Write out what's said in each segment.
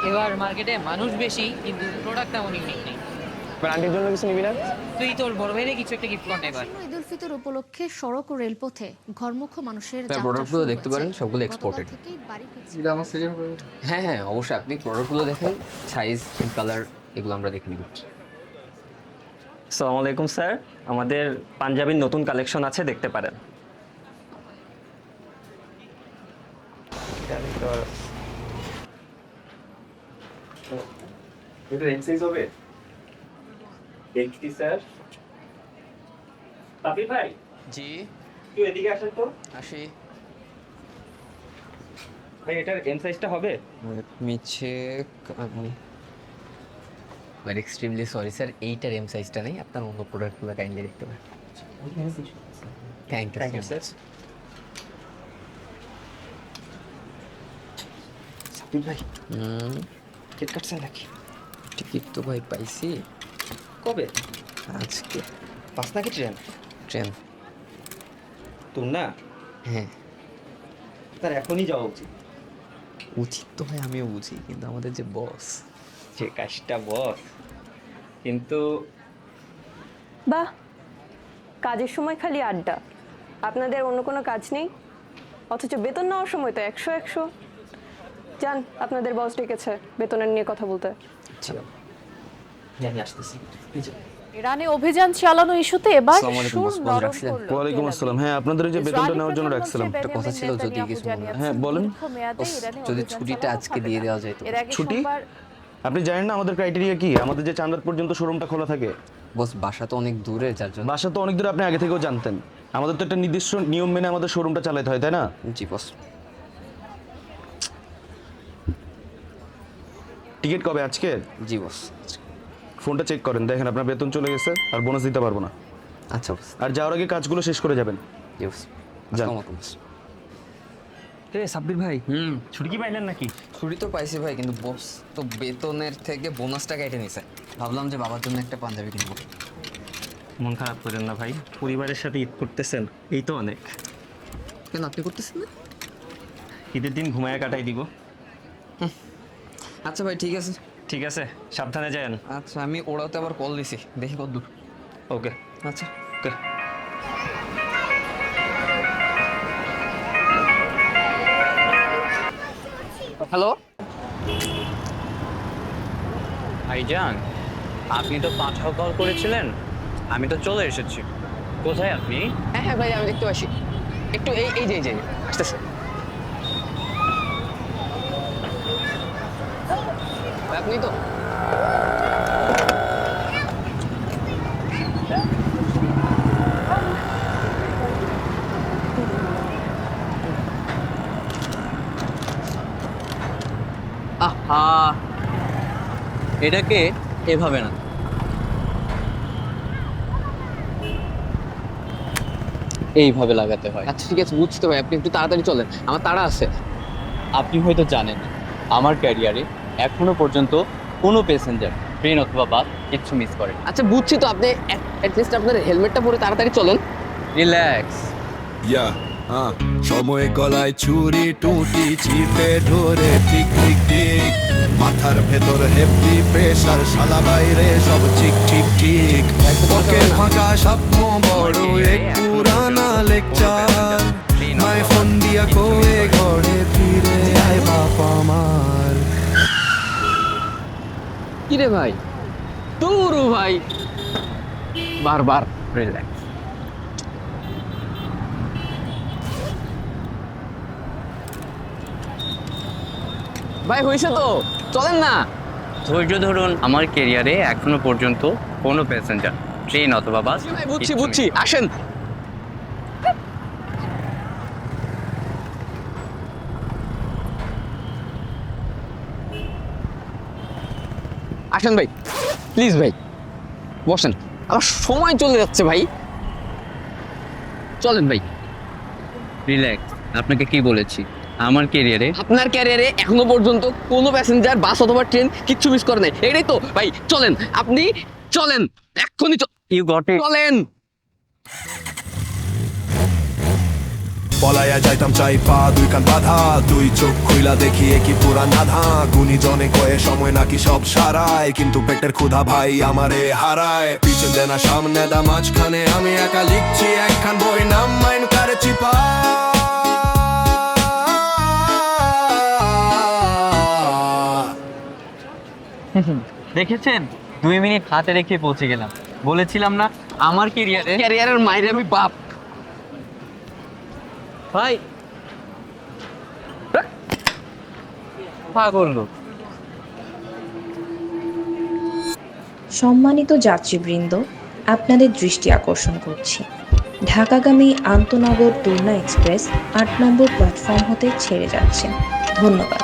এবার মার্কেটে মানুষ বেশি কিন্তু প্রোডাক্ট তেমন ইউনিক নেই। এবার আন্টির জন্য কিছু নিবি না? তুই তোর বড় ভাইরে কিছু একটা গিফট কর না এবার। আসন্ন ঈদুল ফিতর উপলক্ষে সড়ক ও রেলপথে ঘরমুখ মানুষের আপনার যাত্রা প্রোডাক্টগুলো শুরু দেখতে হয়েছে। পারেন, সবগুলো গতকাল এক্সপোর্টেড। থেকেই বাড়ি ফিরছে। এটা আমার সিজন করে। হ্যাঁ হ্যাঁ, অবশ্যই আপনি প্রোডাক্টগুলো দেখেন, সাইজ কালার এগুলো আমরা দেখে নিব। আসসালামু আলাইকুম স্যার, আমাদের পাঞ্জাবির নতুন কালেকশন আছে, দেখতে পারেন। এটা রেঞ্জ সাইজ হবে দেখছি স্যার। তাবির ভাই, জি একটু এদিকে আসেন তো। আসি। ভাই এটার এম সাইজটা হবে? Me check. But extremely sorry sir, এইটার এম সাইজটা নেই, আপনার অন্য প্রোডাক্টগুলো কাইন্ডলি দেখতে পারেন। Thank thank you you sir. Sabir ভাই, টিকিট কাটছেন নাকি? টিকিট তো ভাই পাইছি। কবে? আজকে বাস নাকি ট্রেন? ট্রেন। তুমি না, হ্যাঁ তার এখনই যাওয়া উচিত। উচিত তো ভাই, আমিও বুঝি, কিন্তু আমাদের যে বস। যে কাজটা বস, কিন্তু বাহ, কাজের সময় খালি আড্ডা, আপনাদের অন্য কোনো কাজ নেই, অথচ বেতন নেওয়ার সময় তো 100 যান, আপনাদের বস ডেকেছে বেতনের নিয়ে কথা বলতে। আমি আসতেছি। ইরানে অভিযান চালানো ইস্যুতে এবার আসসালামু আলাইকুম, সুর বস, ফোন নরম রাখছিলেন? করল ওয়ালাইকুম তেল আসসালাম। আবিব। হ্যাঁ, আপনাদের ওই যে বেতনটা ইসরায়েলি নেওয়ার জন্য প্রধানমন্ত্রী রাখছিলাম। একটা কথা ছিল, বেনিয়ামিন যদি কিছু নেতানিয়াহু মনে হয়। হ্যাঁ, বলেন। দীর্ঘমেয়াদে বস, ইরানে যদি অভিযান ছুটিটা চালানো আজকে হবে দিয়ে না। দেওয়া যায় তো। এর আগে ছুটি? সোমবার আপনি জানেন না আমাদের ক্রাইটেরিয়া কি? আমাদের যে চাঁদাত পর্যন্ত শোরুমটা খোলা থাকে। বস বাসা তো অনেক দূরে, যার জন্য। বাসা তো অনেক দূরে, আপনি আগে থেকেও জানতেন। আমাদের তো একটা নির্দিষ্ট নিয়ম মেনে আমাদের শোরুমটা চালাতে হয়, তাই না? জি বস। টিকিট কবে? আজকে? জি বস। ফোনটা চেক করেন, দেখেন আপনার বেতন চলে গেছে, আর বোনাস দিতে পারবো না। আচ্ছা বস। আর যাওয়ার আগে কাজগুলো শেষ করে যাবেন। জি বস। যান। আসসালামু আলাইকুম বস। সাব্বির ভাই, ছুটি কি পাইলেন নাকি? ছুটি তো পাইছি ভাই, কিন্তু বস তো বেতনের থেকে বোনাসটা কেটে নিছে। ভাবলাম যে বাবার জন্য একটা পাঞ্জাবি কিনবো। মন খারাপ করেন না ভাই, পরিবারের সাথে ঈদ করতেছেন, এই তো অনেক। কেন আপনি করতেছেন না? ঈদের দিন ঘুমায় কাটাই দিব। আচ্ছা ভাই, ঠিক আছে। ঠিক আছে, সাবধানে যান। আচ্ছা, আমি ওরাতে আবার কল দিছি, দেখি কত দূর। ওকে আচ্ছা। ওকে। হ্যালো। ভাইজান, আপনি তো পাঠাও কল করেছিলেন, আমি তো চলে এসেছি। কোথায় আপনি? হ্যাঁ হ্যাঁ ভাই, আমি দেখতে পাচ্ছি। একটু এই এই যে এই যে আসতেছে। ভাই, আপনি তো? আহা, এটাকে এভাবে না, এইভাবে লাগাতে হয়। আচ্ছা ঠিক আছে, বুঝতে ভাই, আপনি একটু তাড়াতাড়ি চলেন, আমার তাড়া আছে। আপনি হয়তো জানেন না, আমার ক্যারিয়ারে এখনো পর্যন্ত কোনো প্যাসেঞ্জার ট্রেন অথবা বাস কিচ্ছু মিস করে। আচ্ছা বুঝছি তো, আপনি অ্যাটলিস্ট আপনার হেলমেটটা পরে তাড়াতাড়ি চলেন। রিল্যাক্স। সময় গলায় ছুরি টুটি চিপে ধরে ঠিক ঠিক ঠিক মাথার ভেতর হেভি প্রেসার, শালা বাইরে সব ঠিক ঠিক ঠিক। পকেট ফাঁকা স্বপ্ন বড় এক পুরানা লেকচার, মায় ফোন দিয়া কয়ে ঘরে ফিরে আয় বাবা আমার। কিরে ভাই, দূরু ভাই, বারবার। রিল্যাক্স। ভাই হয়েছে তো, চলেন না। ধৈর্য ধরুন, আমার ক্যারিয়ারে এখনো পর্যন্ত কোনো প্যাসেঞ্জার ট্রেন অথবা বাস ভাই বুঝছি কিচ্ছু বুঝছি, miss আসেন। আসেন ভাই, প্লিজ ভাই, বসেন, আমার সময় চলে যাচ্ছে ভাই, চলেন ভাই। রিল্যাক্স। আপনাকে কি বলেছি, আমার ক্যারিয়ারে আপনার ক্যারিয়ারে এখনো পর্যন্ত কোনো প্যাসেঞ্জার বাস অথবা ট্রেন কিচ্ছু মিস করে নাই, এটাই তো ভাই। চলেন, আপনি চলেন, এক্ষুনি ইউ গট ইট। চলেন। পলাইয়া যাইতাম চাই পা দুই কান বাধা, দুই চোখ খুইলা দেখি কি পুরা নাধা। গুণীজনে কয়ে সময় নাকি সব সারায়, কিন্তু পেটের ক্ষুধা ভাই আমারে হারায়। পিছন দেনা সামনে দা মাঝখানে আমি একা লিখছি একখান বই, নাম মাইন কারে চিপা। দেখেছেন 2 মিনিট হাতে রেখে পৌঁছে গেলাম। বলেছিলাম না আমার কেরিয়ারে ক্যারিয়ারের মাইরে আমি বাপ। ভাই পাগল লোক। সম্মানিত যাত্রীবৃন্দ, আপনাদের দৃষ্টি আকর্ষণ করছি, ঢাকাগামী আন্তনগর তুলনা এক্সপ্রেস 8 নম্বর প্ল্যাটফর্ম হতে ছেড়ে যাচ্ছে। ধন্যবাদ।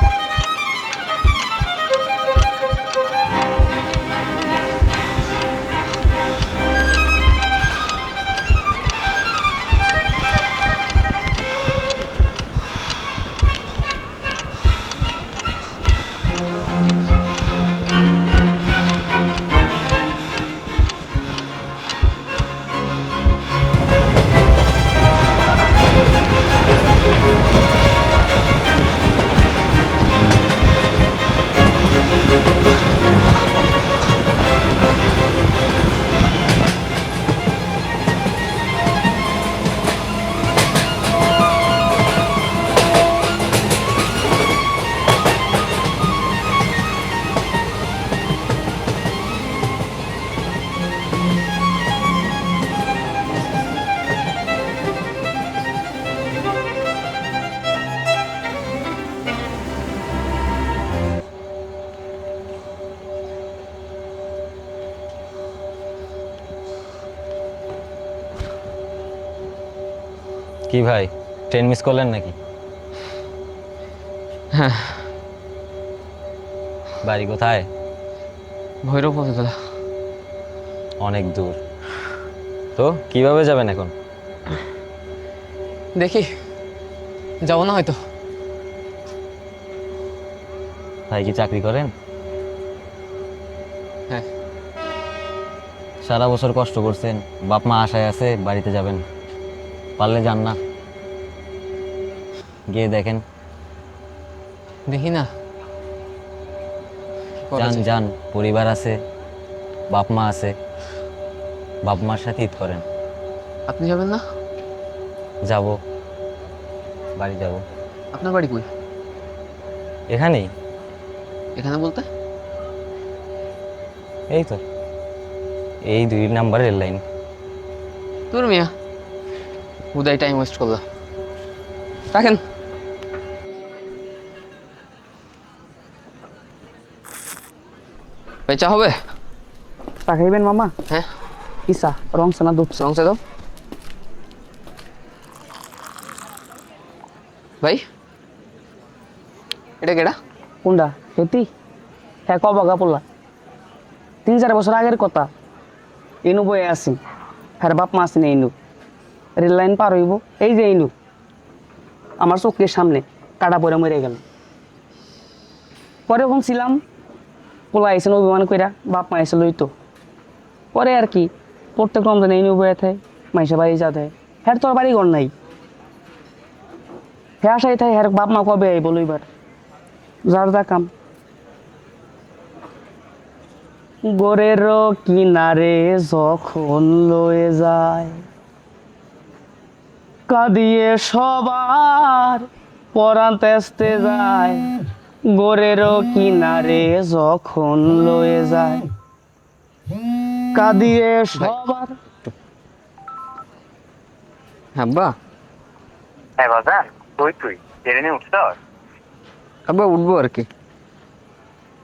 কি ভাই, ট্রেন মিস করলেন নাকি? হ্যাঁ। বাড়ি কোথায়? ভৈরব উপজেলা। অনেক দূর তো, কিভাবে যাবেন এখন? দেখি যাবো না হয়তো। ভাই কি চাকরি করেন? হ্যাঁ। সারা বছর কষ্ট করছেন, বাপ মা আশায় আছে বাড়িতে যাবেন, পারলে যান না, গিয়ে দেখেন। দেখি না। যান যান, পরিবার আছে, বাপ মা আছে, বাপ মার সাথে ঈদ করেন। আপনি যাবেন না? যাব, বাড়ি যাব। আপনার বাড়ি কই? এখানেই। এখানে বলতে? এই তো, এই 2 নাম্বার রেল লাইন। তোর মিয়া উদয় টাইম ওয়েস্ট করলা। রাখেন। ভাই চা হবে? চা খাইবেন মামা? হ্যাঁ। কি চা, রং চা না দুধ চা? রং চা দাও। ভাই এটা কেডা? কোনটা? হেতি? হ্যাঁ, কবাগা পোলা। 3-4 বছর আগের কথা। ইনু বয়ে আসি, হ্যাঁ বাপ মা আসেনি। ইনু রেল লাইন পার হইব, এই যে ইনু আমার চোখের সামনে কাটা পরে মরে গেল। পরে ওখান ছিলাম, পোলা আইসেন অভিমান কইরা, বাপ মা এসে লইতো। পরে আর কি প্রত্যেক রমজানে ইনু বয়ে থাকে, মাইসা বাড়ি যা দেয়। হ্যাঁ তোর বাড়ি ঘর নাই, হ্যাঁ আসাই থাকে। হ্যাঁ বাপ মা কবে আইব লইবার, যার যা কাম। গোরের কিনারে যখন লয়ে যায়, কাঁদিয়ে সবার পরাণ তেস্তে যায়। গোরের কিনারে যখন লয়ে যায়, কাঁদিয়ে সবার। আব্বা। হ্যাঁ বাজান, তুই ট্রেনে উঠছ? আব্বা উঠবো আর কি।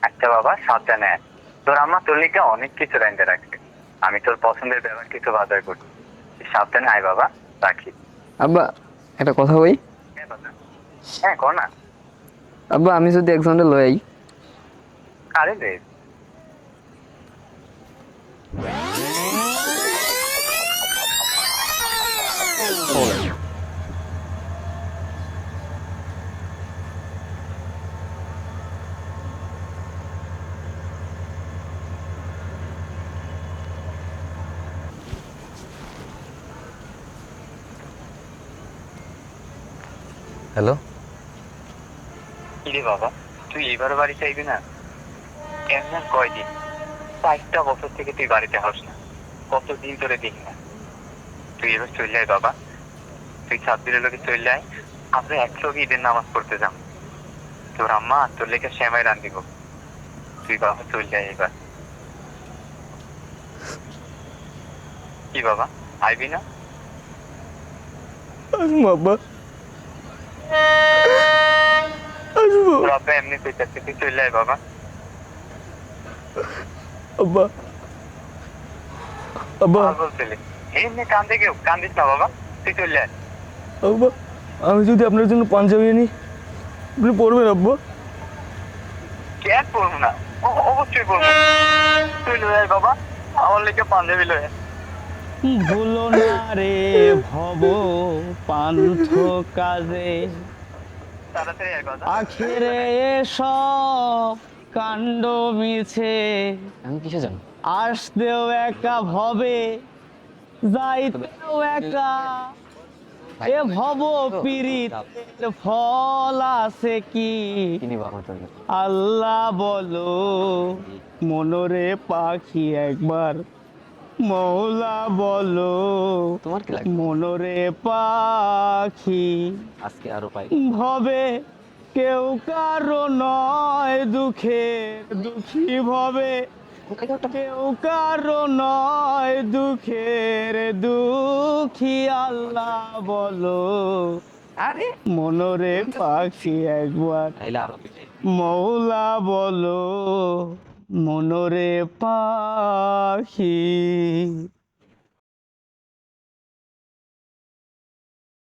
আচ্ছা বাবা, সাবধানে। তোর আম্মা তোর লিগে অনেক কিছু রাইন্দে রাখছে। আমি তোর পছন্দের ব্যাপার কিছু বাজার করছি, সাবধানে আয় বাবা। রাখি। আব্বা একটা কথা বই। হ্যাঁ বাজান। হ্যাঁ কর না। আব্বা আমি যদি একজনকে লই আই? আরে রে, হ্যালো, কিরে বাবা, তুই এবার বাড়িতে আইবি না? এমন কয়দিন, 5টা বছর থেকে তুই বাড়িতে হাস না, কতদিন ধরে দেখি না। তুই এবার চলে আয় বাবা, তুই সাব্বিরের লোকে চলে আয়, আমরা একসঙ্গে ঈদের নামাজ পড়তে যাম। তোর আম্মা তোর লেখা শ্যামাই রান দিব। তুই বাবা চলে আয় এবার। কি বাবা, আইবি না? বাবা তোর আব্বা এমনি কইতাছে, তুই চলে আয় বাবা। আব্বা আব্বা বলছিলি এমনি কান্দে কেউ কান্দিস না বাবা, তুই চলে আয়। আব্বা, আমি যদি আপনার জন্য পাঞ্জাবি আনি, আপনি পরবেন আব্বা? কেন পড়বো না, অবশ্যই পড়বো। তুই লয়ে আয় বাবা, আমার লেগে পাঞ্জাবি লয়ে আয়। ভুলো না রে ভব পান্থ কাজে, তাড়াতাড়ি আয় বাবা। আখেরে এসব কাণ্ড মিছে, আমি কিসে জানো? আসতেও একা ভবে, যাইতেও একা। এ ভব পীড়িতের ফল আছে কি? আল্লাহ বলো মনোরে পাখি একবার, মৌলা বলো তোমার কি লাগে? মনোরে পাখি আজকে আরো পাই ভবে কেউ কারো নয় দুঃখের দুঃখী ভবে, কেউ কারো নয় দুঃখের দুঃখী। আল্লাহ বলো আরে মনোরে পাখি একবার, মৌলা বলো মনোরে পাখি।